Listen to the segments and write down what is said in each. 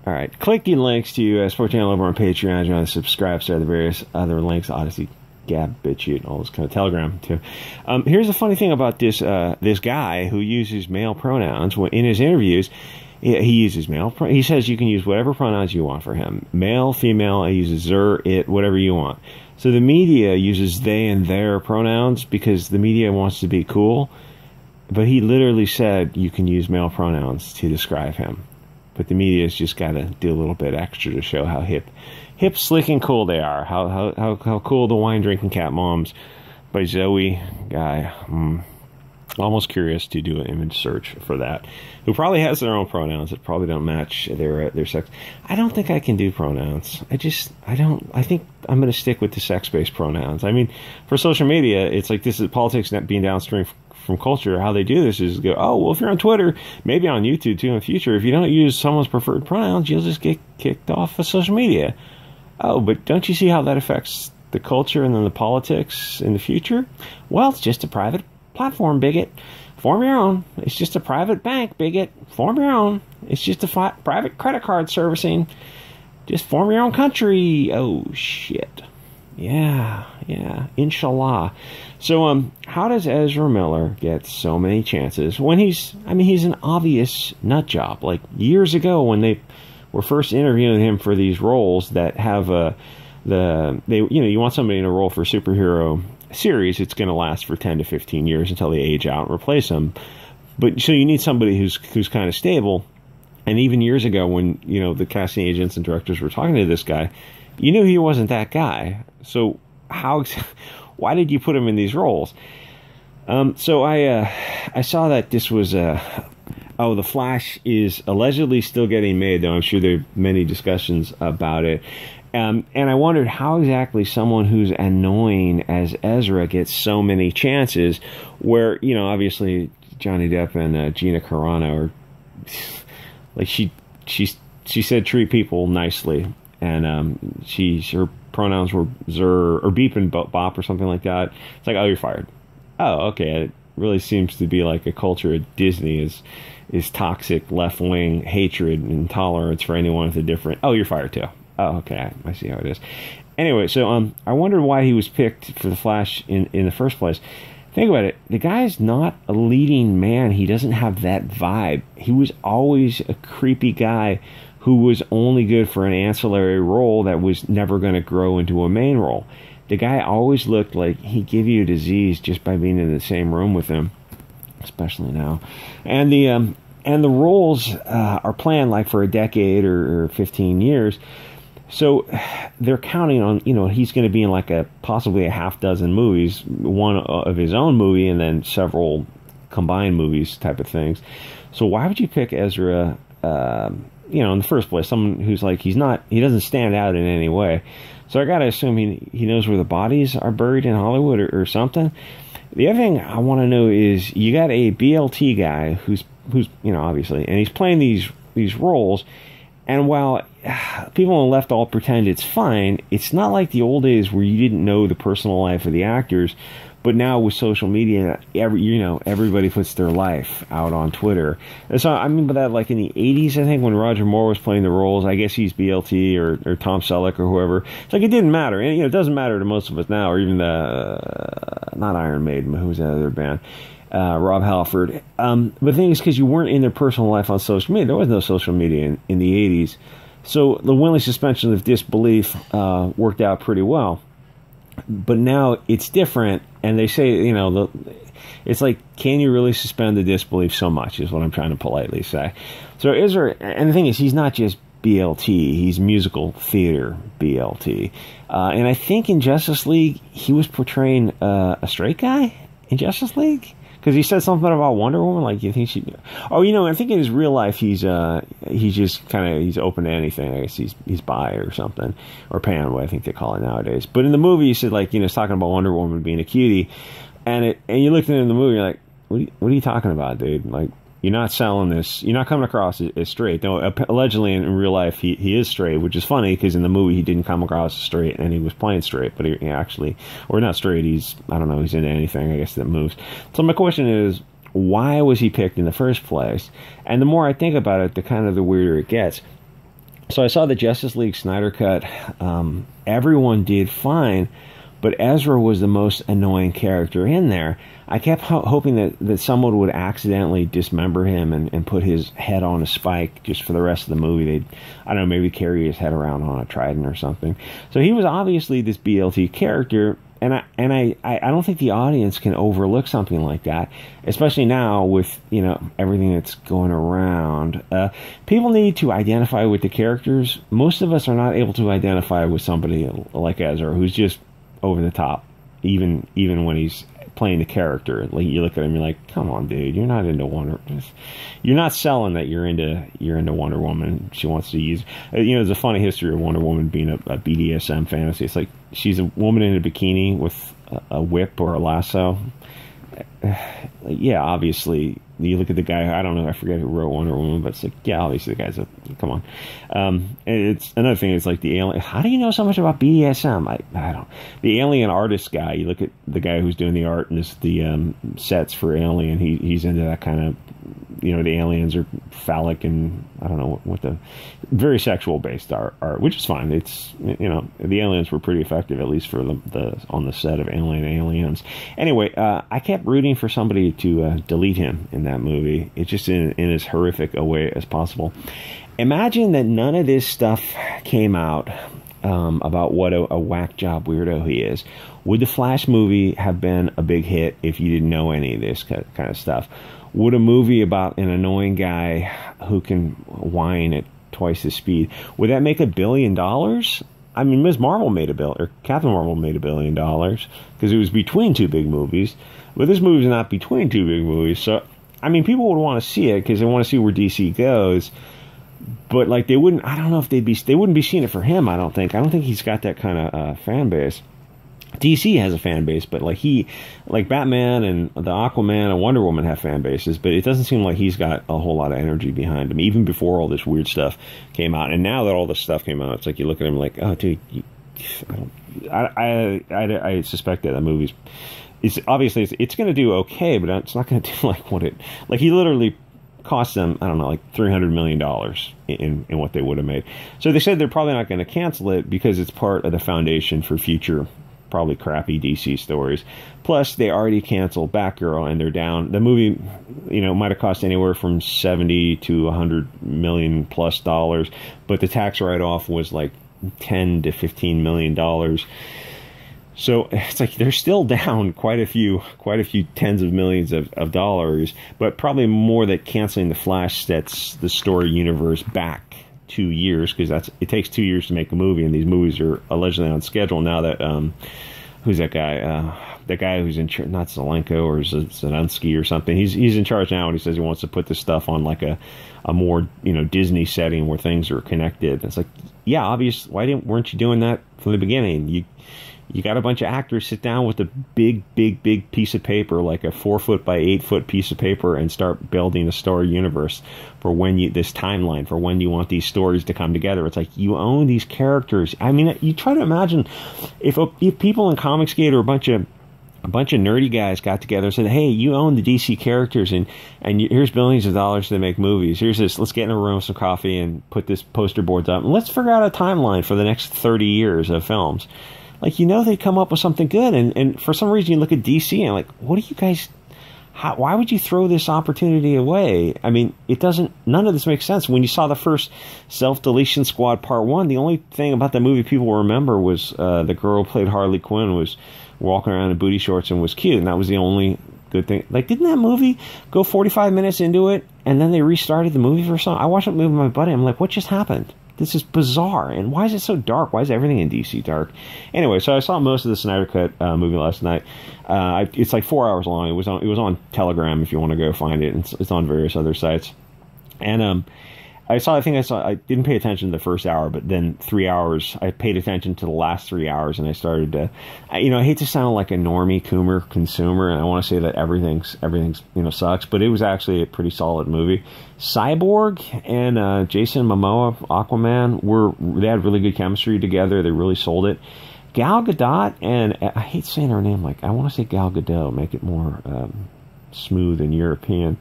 All right. Click the links to Sports Channel over on Patreon. You want to subscribe to the various other links, Odyssey, Gab, Bit Chute, all this kind of Telegram too. Here's the funny thing about this this guy who uses male pronouns. In his interviews, he uses male. He says you can use whatever pronouns you want for him. Male, female. He uses zer, it, whatever you want. So the media uses they and their pronouns because the media wants to be cool. But he literally said you can use male pronouns to describe him. But the media's just got to do a little bit extra to show how hip, slick, and cool they are. How cool the wine drinking cat moms by Zoe guy. Almost curious to do an image search for that. Who probably has their own pronouns that probably don't match their sex. I don't think I can do pronouns. I think I'm going to stick with the sex-based pronouns. I mean, for social media, it's like this is politics not being downstream from culture. How they do this is go, oh, well, if you're on Twitter, maybe on YouTube too in the future, if you don't use someone's preferred pronouns, you'll just get kicked off of social media. Oh, but don't you see how that affects the culture and then the politics in the future? Well, it's just a private platform, bigot. Form your own. It's just a private bank, bigot. Form your own. It's just a private credit card servicing. Just form your own country. Oh, shit. Yeah. Inshallah. So, how does Ezra Miller get so many chances when he's an obvious nut job? Like, years ago when they were first interviewing him for these roles that have, you want somebody in a role for superhero series, it's going to last for 10 to 15 years until they age out and replace them. But so you need somebody who's kind of stable. And even years ago when, the casting agents and directors were talking to this guy, you knew he wasn't that guy. So why did you put him in these roles? So I saw that this was The Flash is allegedly still getting made, though I'm sure there are many discussions about it. And I wondered how exactly someone who's annoying as Ezra gets so many chances where, obviously Johnny Depp and Gina Carano are, like, she said treat people nicely. And her pronouns were zer or beep and bop or something like that. It's like, oh, you're fired. Oh, okay. It really seems to be like a culture at Disney is toxic left-wing hatred and intolerance for anyone with a different, oh, you're fired too. Oh, okay, I see how it is. Anyway, so I wondered why he was picked for The Flash in the first place. Think about it. The guy's not a leading man. He doesn't have that vibe. He was always a creepy guy who was only good for an ancillary role that was never going to grow into a main role. The guy always looked like he'd give you a disease just by being in the same room with him, especially now. And the roles are planned like for a decade or 15 years. So they're counting on, he's going to be in like possibly a half dozen movies, one of his own movie and then several combined movies type of things. So why would you pick Ezra, in the first place, someone who's like, he doesn't stand out in any way. So I got to assume he knows where the bodies are buried in Hollywood or something. The other thing I want to know is you got a BLT guy who's obviously, and he's playing these roles. And while people on the left all pretend it's fine, it's not like the old days where you didn't know the personal life of the actors. But now with social media, everybody puts their life out on Twitter. And so I mean by that, like in the 80s, I think when Roger Moore was playing the roles, I guess he's BLT or Tom Selleck or whoever. It's like it didn't matter. And it doesn't matter to most of us now, or even not Iron Maiden, but who's that other band? Rob Halford. But the thing is, because you weren't in their personal life on social media, there was no social media in the 80s. So the willing suspension of disbelief worked out pretty well. But now it's different, and they say, it's like, can you really suspend the disbelief so much, is what I'm trying to politely say. So Ezra, and the thing is, he's not just BLT, he's musical theater BLT. And I think in Justice League, he was portraying a straight guy in Justice League. Because he said something about Wonder Woman, like you think she. Oh, I think in his real life he's just kind of, he's open to anything. I guess he's bi or something, or pan, what I think they call it nowadays. But in the movie, he said he's talking about Wonder Woman being a cutie, and you looked at it in the movie, you're like, what are you talking about, dude? Like, you're not selling this. You're not coming across as straight. Though allegedly in real life he is straight, which is funny because in the movie he didn't come across as straight and he was playing straight, but he actually, or not straight. He's into anything, I guess, that moves. So my question is, why was he picked in the first place? And the more I think about it, the weirder it gets. So I saw the Justice League Snyder Cut. Everyone did fine, but Ezra was the most annoying character in there. I kept hoping that someone would accidentally dismember him and put his head on a spike just for the rest of the movie. They'd, I don't know, maybe carry his head around on a trident or something. So he was obviously this BLT character, and I don't think the audience can overlook something like that, especially now with, you know, everything that's going around. People need to identify with the characters. Most of us are not able to identify with somebody like Ezra, who's just over the top, even when he's playing the character. Like, you look at him, you're like, come on, dude, you're not into you're not selling that you're into Wonder Woman. She wants to use, you know, there's a funny history of Wonder Woman being a BDSM fantasy. It's like she's a woman in a bikini with a whip or a lasso. Yeah, obviously, you look at the guy, I don't know, I forget who wrote Wonder Woman, but it's like, yeah, obviously the guy's come on. And it's another thing, it's like the alien, how do you know so much about BDSM? I don't, the alien artist guy, you look at the guy who's doing the art and the sets for Alien, he's into that kind of, you know, the aliens are phallic and, I don't know, what the, very sexual based art, which is fine. It's, you know, the aliens were pretty effective, at least for the on the set of Alien and Aliens. Anyway, I kept rooting for somebody to delete him in that movie. It's just in as horrific a way as possible. Imagine that none of this stuff came out about what a whack job weirdo he is. Would the Flash movie have been a big hit if you didn't know any of this kind of stuff? Would a movie about an annoying guy who can whine at twice the speed, would that make $1 billion? I mean, Ms. Marvel made or Captain Marvel made $1 billion because it was between two big movies, but this movie's not between two big movies. So, I mean, people would want to see it because they want to see where DC goes, but like they wouldn't. I don't know if they wouldn't be seeing it for him. I don't think he's got that kind of fan base. DC has a fan base, but like Batman and the Aquaman and Wonder Woman have fan bases, but it doesn't seem like he's got a whole lot of energy behind him, even before all this weird stuff came out. And now that all this stuff came out, it's like you look at him like, oh, dude, I suspect that the movie's, it's obviously it's going to do okay, but it's not going to do like he literally cost them, I don't know, like $300 million in what they would have made. So they said they're probably not going to cancel it because it's part of the foundation for future probably crappy DC stories. Plus, they already canceled Batgirl, and they're down. The movie, you know, might have cost anywhere from $70 to $100 million plus dollars, but the tax write-off was like $10 to $15 million. So it's like they're still down quite a few tens of millions of dollars, but probably more that canceling the Flash sets the story universe back 2 years, because it takes 2 years to make a movie, and these movies are allegedly on schedule now. That who's that guy? That guy who's in charge, not Zelenko or Zelensky or something. He's in charge now, and he says he wants to put this stuff on like a more, you know, Disney setting where things are connected. It's like, yeah, obvious. Why weren't you doing that from the beginning? You got a bunch of actors sit down with a big piece of paper, like a 4-foot by 8-foot piece of paper, and start building a story universe for this timeline for when you want these stories to come together. It's like you own these characters. I mean, you try to imagine if people in Comicsgate or a bunch of nerdy guys got together and said, hey, you own the DC characters, and here's billions of dollars to make movies. Here's this. Let's get in a room with some coffee and put this poster boards up, and let's figure out a timeline for the next 30 years of films. Like, you know, they come up with something good, and for some reason you look at DC and like, what do you guys, why would you throw this opportunity away? I mean, none of this makes sense. When you saw the first Self-Deletion Squad Part 1, the only thing about the movie people remember was the girl who played Harley Quinn was walking around in booty shorts and was cute, and that was the only good thing. Like, didn't that movie go 45 minutes into it, and then they restarted the movie for something? I watched that movie with my buddy, I'm like, what just happened? This is bizarre, and why is it so dark? Why is everything in DC dark? Anyway, so I saw most of the Snyder Cut movie last night. It's like 4 hours long. It was on Telegram if you want to go find it. It's on various other sites. And I didn't pay attention to the first hour, but then 3 hours, I paid attention to the last 3 hours, and I started to, I hate to sound like a normie consumer, and I want to say that everything's, sucks, but it was actually a pretty solid movie. Cyborg and Jason Momoa, Aquaman, they had really good chemistry together. They really sold it. Gal Gadot, and I hate saying her name, like, I want to say Gal Gadot, make it more smooth and European.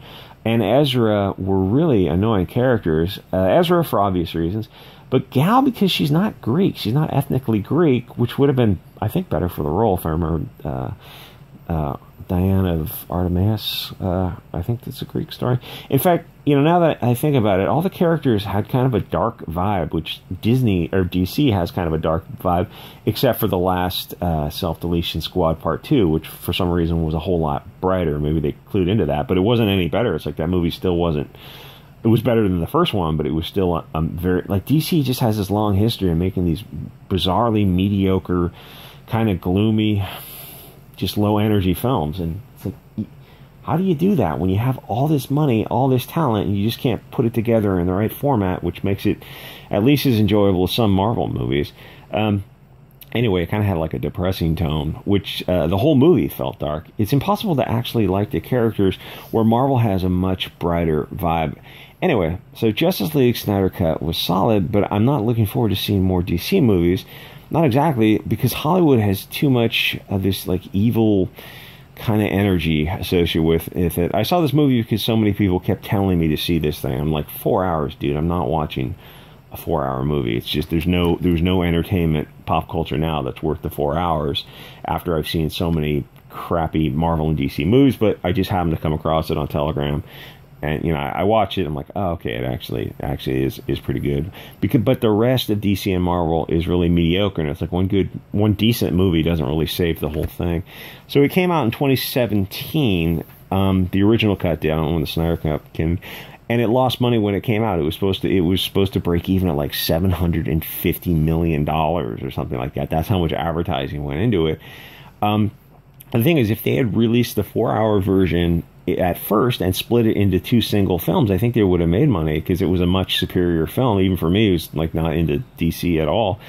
and Ezra were really annoying characters. Ezra for obvious reasons, but Gal because she's not Greek. She's not ethnically Greek, which would have been, I think, better for the role if I remember. Diane of Artemis, I think that's a Greek story. In fact, now that I think about it, all the characters had kind of a dark vibe, which Disney or DC has kind of a dark vibe, except for the last Self-Deletion Squad Part 2, which for some reason was a whole lot brighter. Maybe they clued into that, but it wasn't any better. It's like that movie still wasn't. It was better than the first one, but it was still very, like, DC just has this long history of making these bizarrely mediocre, kind of gloomy, just low energy films. And it's like, how do you do that when you have all this money, all this talent, and you just can't put it together in the right format, which makes it at least as enjoyable as some Marvel movies. Anyway, it kind of had like a depressing tone, which the whole movie felt dark. It's impossible to actually like the characters where Marvel has a much brighter vibe. Anyway, so Justice League Snyder Cut was solid, but I'm not looking forward to seeing more DC movies. Not exactly, because Hollywood has too much of this like evil kind of energy associated with it. I saw this movie because so many people kept telling me to see this thing. I'm like, 4 hours, dude. I'm not watching a 4-hour movie. It's just there's no entertainment pop culture now that's worth the 4 hours after I've seen so many crappy Marvel and DC movies. But I just happened to come across it on Telegram. And I watch it. I'm like, oh, okay, it actually is pretty good. But the rest of DC and Marvel is really mediocre, and it's like one decent movie doesn't really save the whole thing. So it came out in 2017. The original cut did. I don't know when the Snyder Cut came, and it lost money when it came out. It was supposed to break even at like $750 million or something like that. That's how much advertising went into it. The thing is, if they had released the 4-hour version at first and split it into 2 single films, I think they would have made money because it was a much superior film. Even for me, who's like not into DC at all.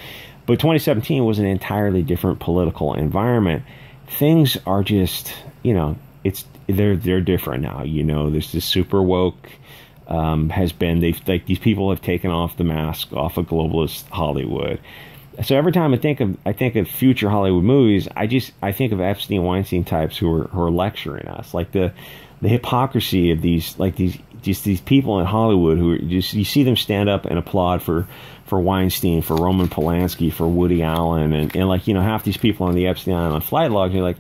But 2017 was an entirely different political environment. Things are just, they're different now. There's this super woke has been, these people have taken off the mask off of globalist Hollywood. So every time I think of future Hollywood movies, I think of Epstein Weinstein types who are lecturing us, like the hypocrisy of these people in Hollywood who are just, you see them stand up and applaud for Weinstein, for Roman Polanski, for Woody Allen, and half these people on the Epstein Island flight logs. You're like,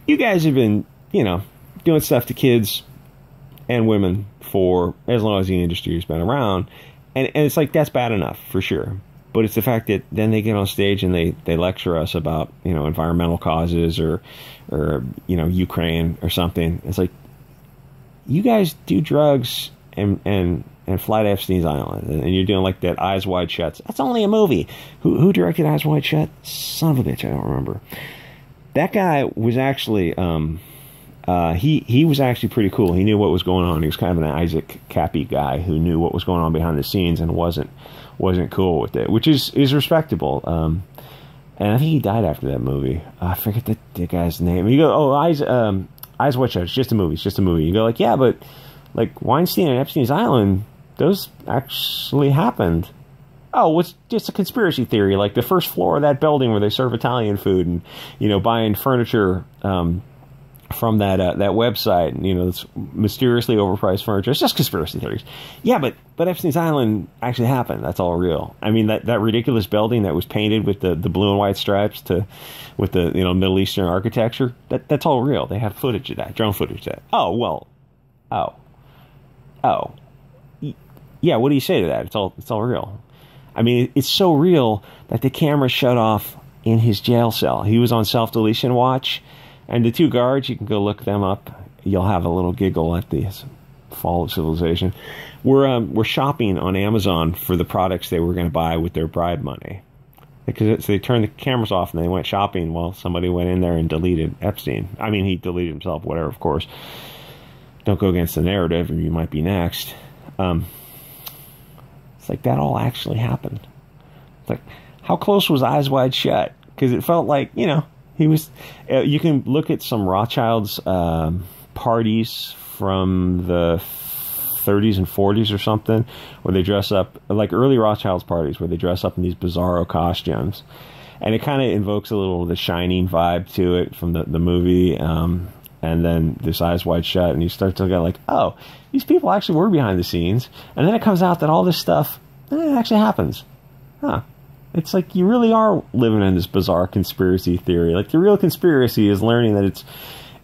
you guys have been doing stuff to kids and women for as long as the industry has been around, and it's like that's bad enough for sure. But it's the fact that then they get on stage and they lecture us about, environmental causes or Ukraine or something. It's like, you guys do drugs and fly to Epstein's Island, and you're doing like that Eyes Wide Shut. That's only a movie. Who directed Eyes Wide Shut? Son of a bitch, I don't remember. That guy was actually he was actually pretty cool. He knew what was going on. He was kind of an Isaac Cappy guy who knew what was going on behind the scenes and wasn't cool with it, which is respectable. And I think he died after that movie. I forget the guy's name. You go, oh, Eyes Wide Shut. It's just a movie. It's just a movie. You go like, yeah, but like Weinstein and Epstein's Island, those actually happened. Oh, it's just a conspiracy theory. Like the first floor of that building where they serve Italian food and buying furniture from that website, and it's mysteriously overpriced furniture. It's just conspiracy theories. Yeah, but Epstein's Island actually happened. That's all real. I mean, that ridiculous building that was painted with the blue and white stripes with the Middle Eastern architecture, that's all real. They have footage of that, drone footage of that. Oh well, yeah. What do you say to that? It's all real. I mean, it's so real that the camera shut off in his jail cell. He was on self-deletion watch. And the 2 guards, you can go look them up. You'll have a little giggle at the fall of civilization. We're shopping on Amazon for the products they were going to buy with their bribe money. So they turned the cameras off and they went shopping while somebody went in there and deleted Epstein. I mean, he deleted himself, whatever, of course. Don't go against the narrative or you might be next. It's like that all actually happened. It's like, how close was Eyes Wide Shut? Because it felt like, he was. You can look at some Rothschilds parties from the 30s and 40s or something, where they dress up like early Rothschilds parties, where they dress up in these bizarro costumes, and it kind of invokes a little of the Shining vibe to it from the movie. and then this eyes wide shut, and you start to go like, oh, these people actually were behind the scenes, and then it comes out that all this stuff actually happens. Huh. It's like you really are living in this bizarre conspiracy theory. Like, the real conspiracy is learning that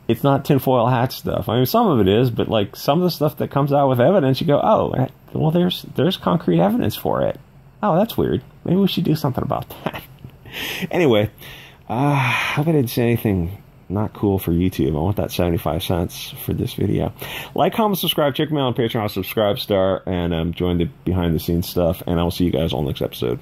it's not tinfoil hat stuff. I mean, some of it is, but like some of the stuff that comes out with evidence, you go, oh, well, there's concrete evidence for it. Oh, that's weird. Maybe we should do something about that. Anyway, I hope I didn't say anything not cool for YouTube. I want that 75 cents for this video. Like, comment, subscribe. Check me out on Patreon, subscribe star, and join the behind the scenes stuff. And I will see you guys on the next episode.